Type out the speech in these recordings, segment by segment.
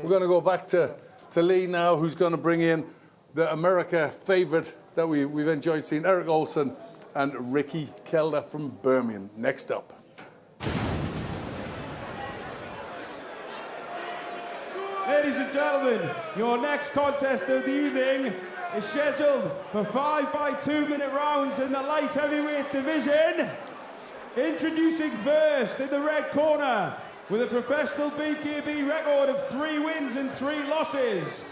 We're going to go back to Lee now, who's going to bring in the America favourite that we've enjoyed seeing, Eric Olsen and Ricky Kelder from Birmingham. Next up. Ladies and gentlemen, your next contest of the evening is scheduled for 5 by 2-minute rounds in the light heavyweight division. Introducing first in the red corner with a professional BKB record of 3 wins and 3 losses.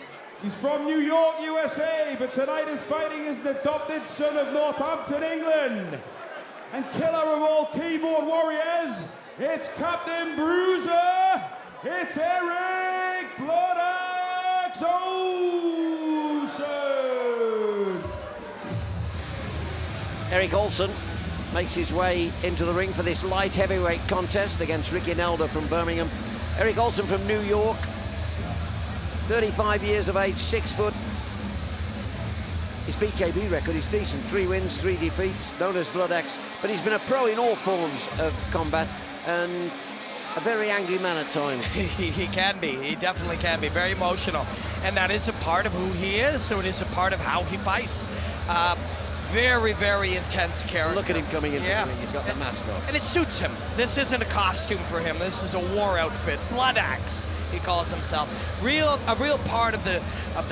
He's from New York, USA, but tonight is fighting as an adopted son of Northampton, England. And killer of all keyboard warriors, it's Captain Bruiser, it's Eric Bloodaxe Olsen. Eric Olsen makes his way into the ring for this light heavyweight contest against Ricky Nelder from Birmingham. Eric Olsen from New York, 35 years of age, 6 foot. His BKB record is decent, 3 wins, 3 defeats, known as Bloodaxe, but he's been a pro in all forms of combat and a very angry man at times. He can be, he definitely can be, very emotional. And that is a part of who he is, so it is a part of how he fights. Very, very intense character. Look at him coming into the ring, he's got the mask on. And it suits him. This isn't a costume for him, this is a war outfit. Bloodaxe, he calls himself. A real part of the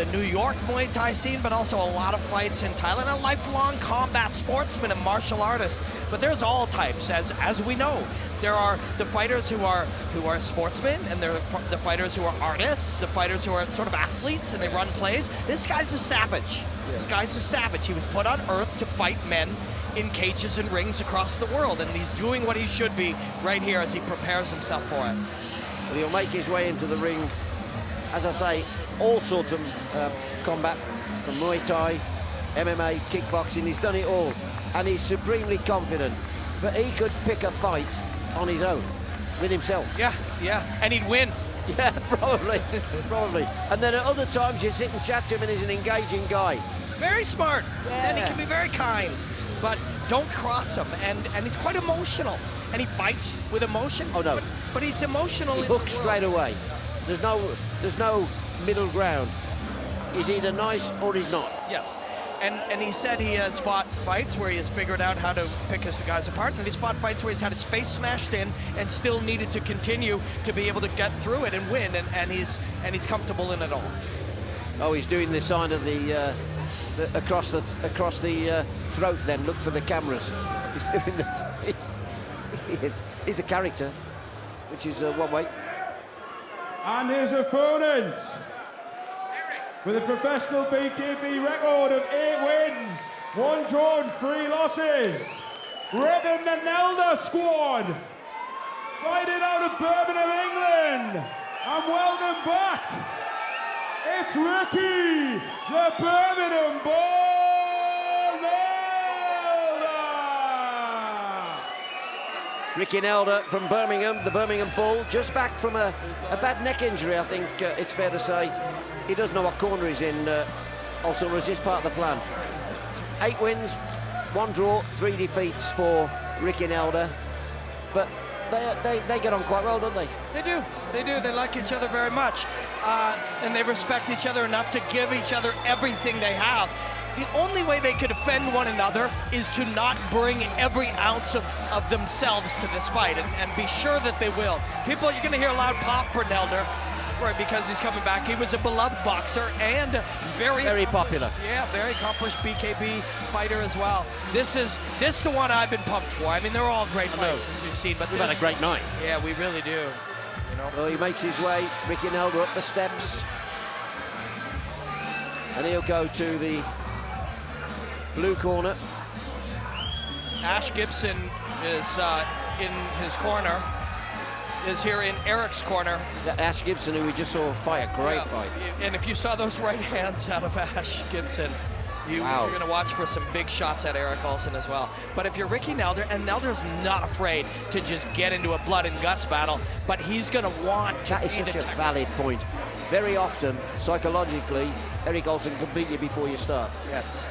New York Muay Thai scene, but also a lot of fights in Thailand. A lifelong combat sportsman and martial artist. But there's all types, as we know. There are the fighters who are sportsmen, and there are the fighters who are artists, the fighters who are sort of athletes, and they run plays. This guy's a savage. Yeah. This guy's a savage. He was put on Earth to fight men in cages and rings across the world, and he's doing what he should be right here as he prepares himself for it. Well, he'll make his way into the ring, as I say, all sorts of combat, from Muay Thai, MMA, kickboxing, he's done it all, and he's supremely confident. But he could pick a fight on his own, with himself. Yeah, and he'd win. Yeah, probably, probably. And then at other times you sit and chat to him and he's an engaging guy. Very smart, yeah. And he can be very kind, but don't cross him, and he's quite emotional, and he fights with emotion. Oh no. But he's emotional. He hooks straight away. There's no middle ground. He's either nice or he's not. Yes. And he said he has fought fights where he has figured out how to pick his guys apart, and he's fought fights where he's had his face smashed in and still needed to continue to be able to get through it and win, and he's comfortable in it all. Oh, he's doing the sign of the across the throat. Then look for the cameras. He's doing this. He's a character, which is one way. And his opponent, with a professional BKB record of 8 wins, 1 draw and 3 losses, repping the Nelder squad, fighting out of Birmingham, England, and welcome back, it's Ricky, the Birmingham Bull Nelder! Ricky Nelder from Birmingham, the Birmingham Bull, just back from a bad neck injury, I think it's fair to say. He does know what corner he's in, also, or is this part of the plan? 8 wins, 1 draw, 3 defeats for Ricky Nelder. But they get on quite well, don't they? They do. They like each other very much. And they respect each other enough to give each other everything they have. The only way they could offend one another is to not bring every ounce of themselves to this fight, and be sure that they will. People, you're going to hear a loud pop for Nelder, because he's coming back. He was a beloved boxer and very popular. Yeah, very accomplished BKB fighter as well. This is the one I've been pumped for. I mean, they're all great fights as we've seen, but we've had a great night. Yeah, we really do. You know. Well, he makes his way, Ricky Nelder, up the steps, and he'll go to the blue corner. Ash Gibson is in his corner. Is here in Eric's corner. Yeah, Ash Gibson, who we just saw fight a great fight. And if you saw those right hands out of Ash Gibson, you're going to watch for some big shots at Eric Olsen as well. But if you're Ricky Nelder, and Nelder's not afraid to just get into a blood and guts battle, but he's going to want to That is such a valid point. Very often, psychologically, Eric Olsen can beat you before you start. Yes.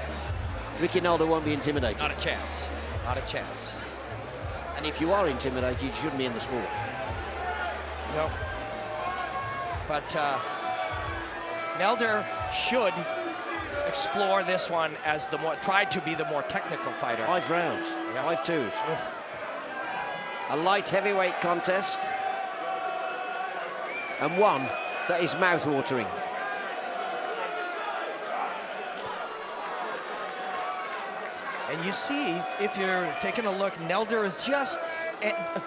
Ricky Nelder won't be intimidated. Not a chance. Not a chance. And if you are intimidated, you shouldn't be in the sport. No. But Nelder should explore this one as try to be the more technical fighter. 5 rounds, 5 twos. A light heavyweight contest, and one that is mouth-watering. And you see, if you're taking a look, Nelder is just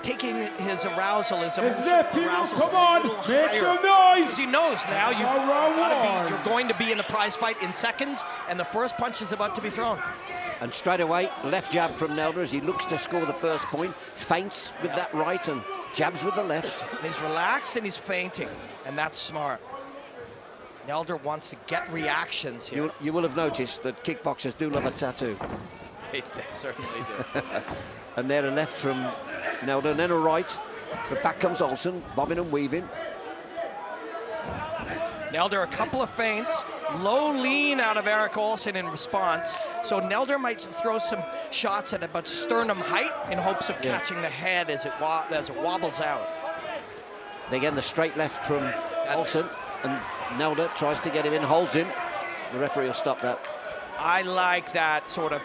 taking his arousal, his emotional arousal. Come on, make some noise! Because he knows now you're going to be in a prize fight in seconds, and the first punch is about to be thrown. And straight away, left jab from Nelder as he looks to score the first point. Feints with that right and jabs with the left. And he's relaxed and he's feinting, and that's smart. Nelder wants to get reactions here. You will have noticed that kickboxers do love a tattoo. They certainly do. And there a left from Nelder, and then a right. But back comes Olsen, bobbing and weaving. Nelder, a couple of feints, low lean out of Erik Olsen in response. So Nelder might throw some shots at about sternum height in hopes of catching the head as it wobbles out. Again, the straight left from Olsen, and Nelder tries to get him in, holds him. The referee will stop that. I like that sort of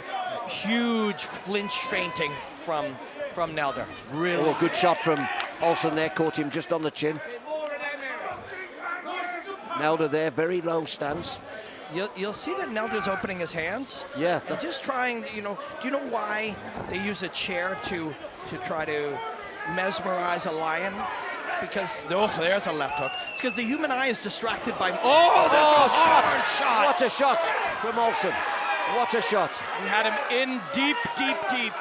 huge flinch feinting from Nelder. Really. Oh, good shot from Olsen there, caught him just on the chin. Nelder there, very low stance. You'll see that Nelder's opening his hands. Yeah. And just trying, do you know why they use a chair to try to mesmerize a lion? Because, there's a left hook. It's because the human eye is distracted by, there's a hard shot. What a shot from Olsen. What a shot. He had him in deep, deep, deep.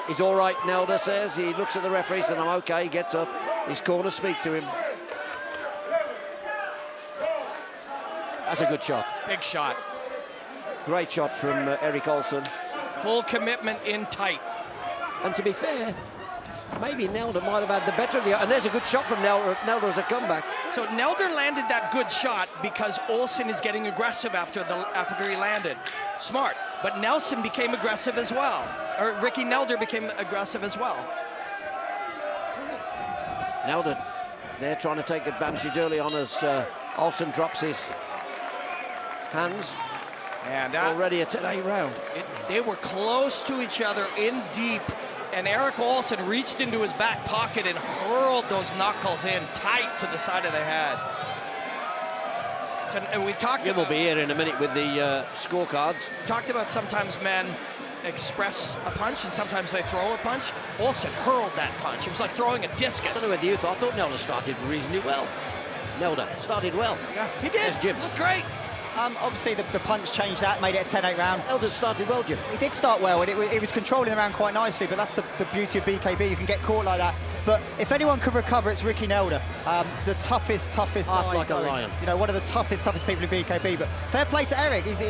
He's all right, Nelder says. He looks at the referee and I'm okay, he gets up. His corner speak to him. That's a good shot. Big shot. Great shot from Erik Olsen. Full commitment in tight. And to be fair, maybe Nelder might have had the better of the... And there's a good shot from Nelder as a comeback. So Nelder landed that good shot because Olsen is getting aggressive after he landed. Smart. But Nelson became aggressive as well. Or Ricky Nelder became aggressive as well. Nelder, they're trying to take advantage early on as Olsen drops his hands. And already a 10-8 round. They were close to each other in deep, and Erik Olsen reached into his back pocket and hurled those knuckles in tight to the side of the head. And we talked Jim will be here in a minute with the scorecards. Talked about sometimes men express a punch and sometimes they throw a punch. Olsen hurled that punch. It was like throwing a discus. I don't know whether you thought Nelder started reasonably well. Nelder started well. Yeah, he did. There's Jim. Looked great. Obviously, the punch changed that, made it a 10-8 round. Nelder started well, Jim. He did start well, and it was controlling the round quite nicely, but that's the beauty of BKB. You can get caught like that. But if anyone can recover, it's Ricky Nelder. The toughest guy. Like a lion. You know, one of the toughest people in BKB. But fair play to Erik. He's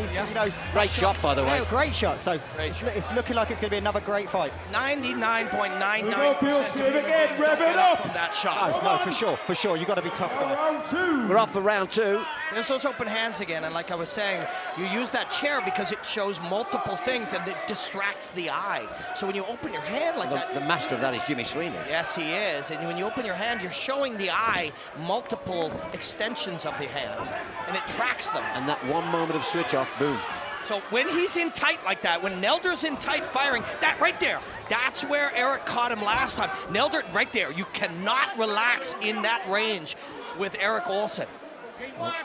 great shot, by the way. Yeah, great shot. So it's looking like it's going to be another great fight. 99.99% rev it up from that shot. No, for sure. You've got to be tough, guy. Round 2. We're off for round 2. There's those open hands again, and like I was saying, you use that chair because it shows multiple things and it distracts the eye. So when you open your hand like that... The master of that is Jimmy Sweeney. Yes, he is. And when you open your hand, you're showing the eye multiple extensions of the hand, and it tracks them. And that one moment of switch off, boom. So when he's in tight like that, when Nelder's in tight firing, that right there, that's where Erik caught him last time. Nelder, right there, you cannot relax in that range with Erik Olsen.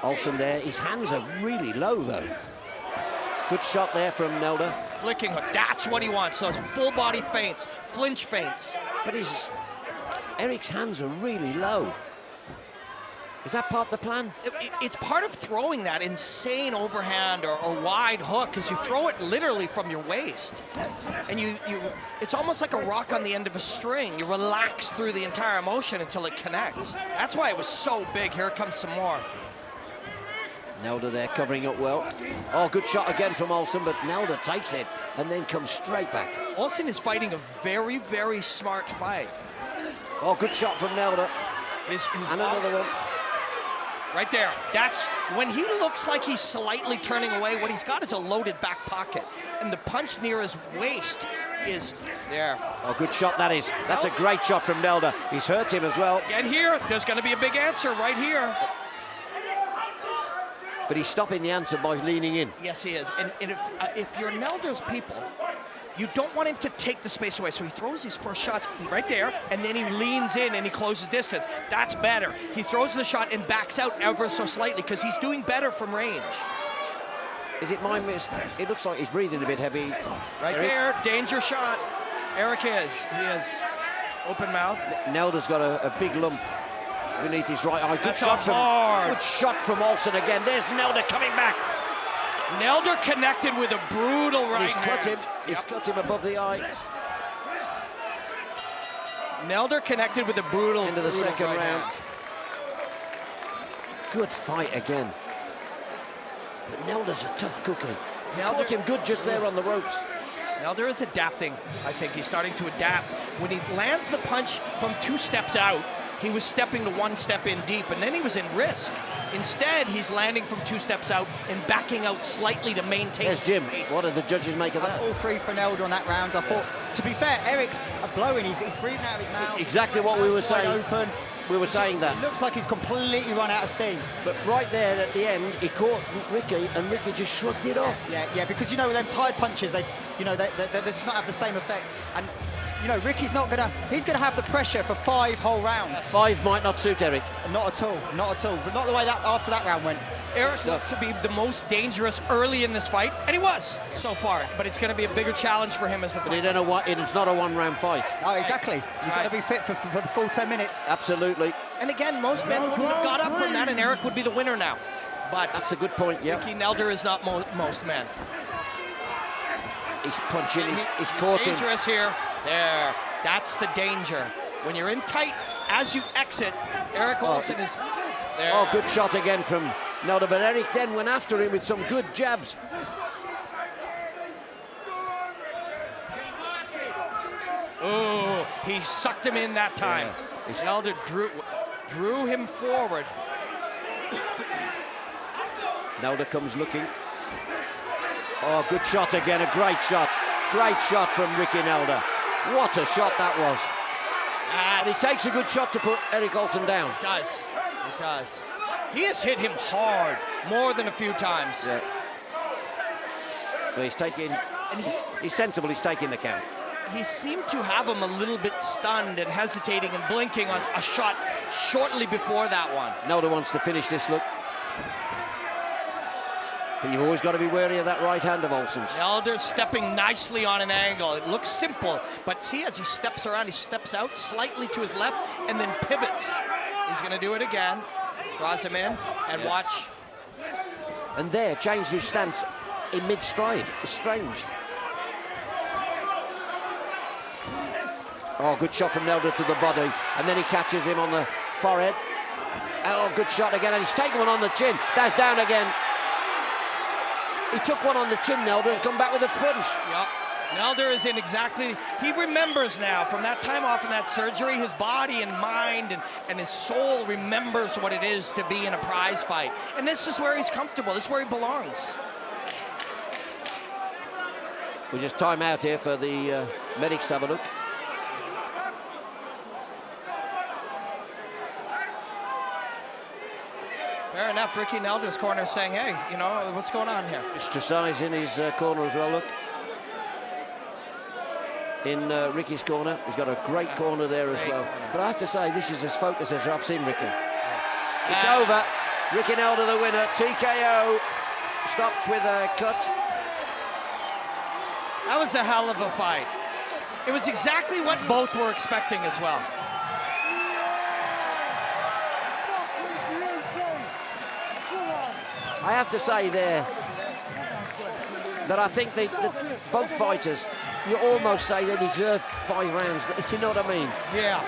Olsen there, his hands are really low though. Good shot there from Nelder. Flicking hook, that's what he wants, those full body feints, flinch feints. But Erik's hands are really low. Is that part of the plan? It's part of throwing that insane overhand or wide hook, because you throw it literally from your waist. And it's almost like a rock on the end of a string. You relax through the entire motion until it connects. That's why it was so big. Here comes some more. Nelder there covering up well. Oh, good shot again from Olsen, but Nelder takes it and then comes straight back. Olsen is fighting a very, very smart fight. Oh, good shot from Nelder. And another one. Right there. That's when he looks like he's slightly turning away. What he's got is a loaded back pocket, and the punch near his waist is there. Oh, good shot that is. That's a great shot from Nelder. He's hurt him as well. And here, there's going to be a big answer right here. But he's stopping the answer by leaning in. Yes, he is. And if you're Nelder's people, you don't want him to take the space away. So he throws his first shots right there, and then he leans in and he closes distance. That's better. He throws the shot and backs out ever so slightly because he's doing better from range. Is it my miss? It looks like he's breathing a bit heavy. Right there, danger shot. Eric is. He is. Open mouth. Nelder's got a big lump beneath his right eye. Good shot from Olsen again. There's Nelder coming back. Nelder connected with a brutal right hand. He's cut him above the eye. Nelder connected with a brutal into the second right round. hand. Good fight again. But Nelder's a tough cookie. Caught him good just there on the ropes. Nelder is adapting. I think he's starting to adapt. When he lands the punch from 2 steps out, he was stepping to 1 step in deep, and then he was in risk. Instead, he's landing from 2 steps out and backing out slightly to maintain There's Jim. space. What did the judges make of that? All 3 for Nelder on that round. I thought, to be fair, Eric's blowing. He's breathing out of his mouth. Exactly what we were saying. Open. We were saying that. It looks like he's completely run out of steam. But right there at the end, he caught Ricky, and Ricky just shrugged it off. Yeah, because, you know, with them tired punches, they just not have the same effect. And, you know, Ricky's he's gonna have the pressure for 5 whole rounds. 5 might not suit Eric. Not at all. But not the way that after that round went. Eric looked to be the most dangerous early in this fight, and he was so far. But it's going to be a bigger challenge for him as the fight. It's not a 1-round fight. Oh, exactly. You've got to be fit for the full 10 minutes. Absolutely. And again, most men wouldn't have got up from that, and Eric would be the winner now. But that's a good point. Yeah. Ricky Nelder is not most men. He's punching. He's caught him. Dangerous here. There. That's the danger. When you're in tight, as you exit, Eric Olsen is there. Oh, good shot again from Nelder, but Eric then went after him with some good jabs. Oh, he sucked him in that time. Yeah. Nelder drew him forward. Nelder comes looking. Oh, good shot again, a great shot. Great shot from Ricky Nelder. What a shot that was. And he takes a good shot to put Eric Olsen down. It does. It does. He has hit him hard, more than a few times. Yeah. But he's taking, and he's sensible, he's taking the count. He seemed to have him a little bit stunned and hesitating and blinking on a shot shortly before that one. Nelder wants to finish this look. But you've always got to be wary of that right hand of Olsen's. Nelder stepping nicely on an angle. It looks simple, but see, as he steps around, he steps out slightly to his left and then pivots. He's going to do it again. Draws him in, and watch. And there, changed his stance in mid-stride. It's strange. Oh, good shot from Nelder to the body, and then he catches him on the forehead. Oh, good shot again, and he's taken one on the chin. That's down again. He took one on the chin, Nelder, and come back with a punch. Yep. Nelder is in exactly, he remembers now from that time off in that surgery, his body and mind and his soul remembers what it is to be in a prize fight. And this is where he's comfortable, this is where he belongs. We'll just time out here for the medics to have a look. Fair enough, Ricky Nelder's corner saying, hey, you know, what's going on here? Mr. Size in his corner as well, look. In Ricky's corner, he's got a great corner there as well. But I have to say, this is as focused as I've seen Ricky. It's over. Ricky Nelder the winner. TKO. Stopped with a cut. That was a hell of a fight. It was exactly what both were expecting as well. I have to say there that I think both fighters, you almost say they deserved 5 rounds, if you know what I mean. Yeah.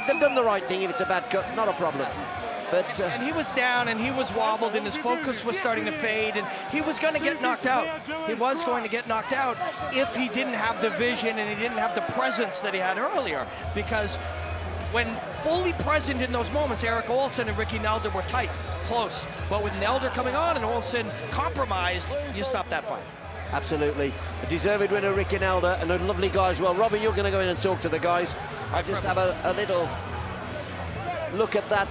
They've done the right thing. If it's a bad cut, not a problem. But and he was down and he was wobbled and his focus was starting to fade and he was going to get knocked out. He was going to get knocked out if he didn't have the vision and he didn't have the presence that he had earlier. Because when fully present in those moments, Eric Olsen and Ricky Nelder were tight, close. But with Nelder coming on and Olsen compromised, you stop that fight. Absolutely. A deserved winner, Ricky Nelder, and a lovely guy as well. Robin, you're going to go in and talk to the guys. I'll just have a little look at that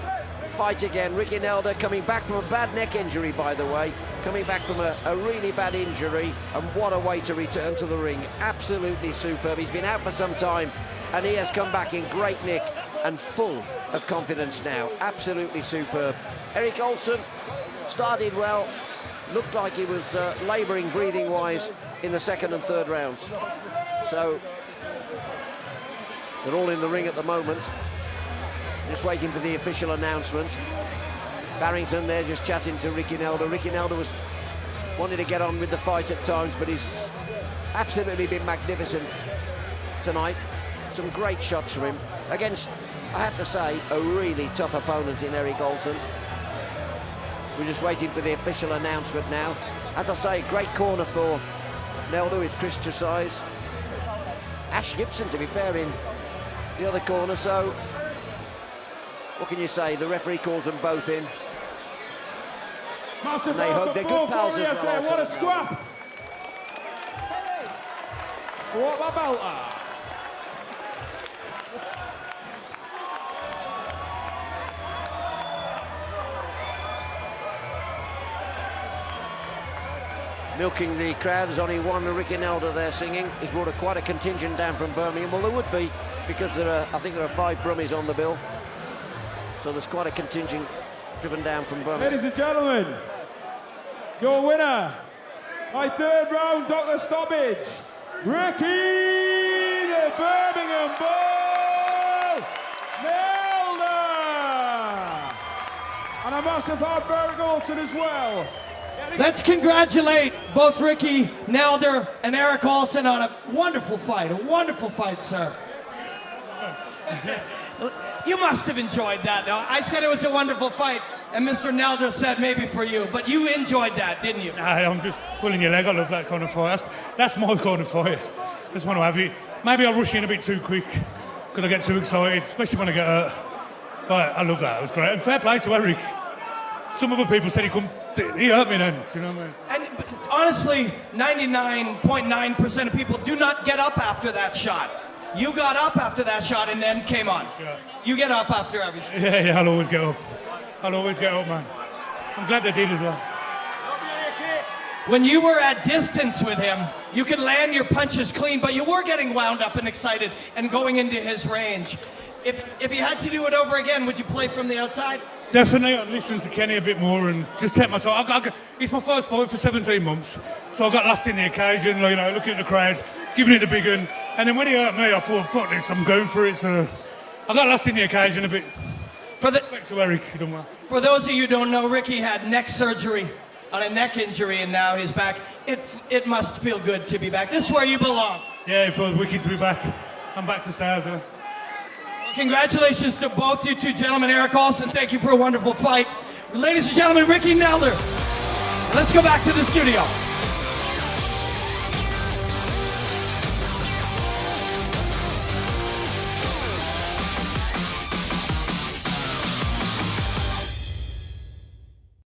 fight again. Ricky Nelder coming back from a bad neck injury, by the way. Coming back from a really bad injury, and what a way to return to the ring. Absolutely superb. He's been out for some time, and he has come back in great nick and full of confidence now. Absolutely superb. Erik Olsen started well. Looked like he was labouring breathing-wise in the second and third rounds. So they're all in the ring at the moment. Just waiting for the official announcement. Barrington there just chatting to Ricky Nelder. Ricky Nelder was wanting to get on with the fight at times, but he's absolutely been magnificent tonight. Some great shots for him against, I have to say, a really tough opponent in Erik Olsen. We're just waiting for the official announcement now. As I say, great corner for Nelder with Chris Chasais. Ash Gibson, to be fair, in the other corner, so what can you say? The referee calls them both in. Massive And they hug. They're good pals as warriors well. there. What a scrap! What a belter! Milking the crowd. There's only one Ricky Nelder there singing. He's brought quite a contingent down from Birmingham. Well, there would be, because I think there are 5 Brummies on the bill. So there's quite a contingent driven down from Birmingham. Ladies and gentlemen, your winner by 3rd round doctor stoppage, Ricky the Birmingham Bull Nelder! And a massive hard for Erik Olsen as well. Let's congratulate both Ricky Nelder and Erik Olsen on a wonderful fight, sir. You must have enjoyed that, though. I said it was a wonderful fight, and Mr. Nelder said maybe for you, but you enjoyed that, didn't you? I'm just pulling your leg. I love that kind of fight. That's my kind of fight. Just want to have it. Maybe I rush in a bit too quick because I get too excited, especially when I get hurt. But I love that. It was great. And fair play to Erik. Some other people said he couldn't. He hurt me then. Do you know what I mean? And honestly, 99.9% of people do not get up after that shot. You got up after that shot and then came on. Yeah. You get up after every shot. Yeah, I'll always get up. I'll always get up, man. I'm glad they did as well. When you were at distance with him, you could land your punches clean, but you were getting wound up and excited and going into his range. If you had to do it over again, would you play from the outside? Definitely, I'd listen to Kenny a bit more and just take my time. It's my first fight for 17 months, so I got lost in the occasion, you know, looking at the crowd, giving it a big one. And then when he hurt me, I thought, fuck this, I'm going for it. So I got lost in the occasion a bit. Respect to Erik, you don't mind. For those of you who don't know, Ricky had neck surgery on a neck injury, and now he's back. It must feel good to be back. This is where you belong. Yeah, it feels wicked to be back. I'm back to stars now. Congratulations to both you two gentlemen. Erik Olsen, thank you for a wonderful fight. Ladies and gentlemen, Ricky Nelder. Let's go back to the studio.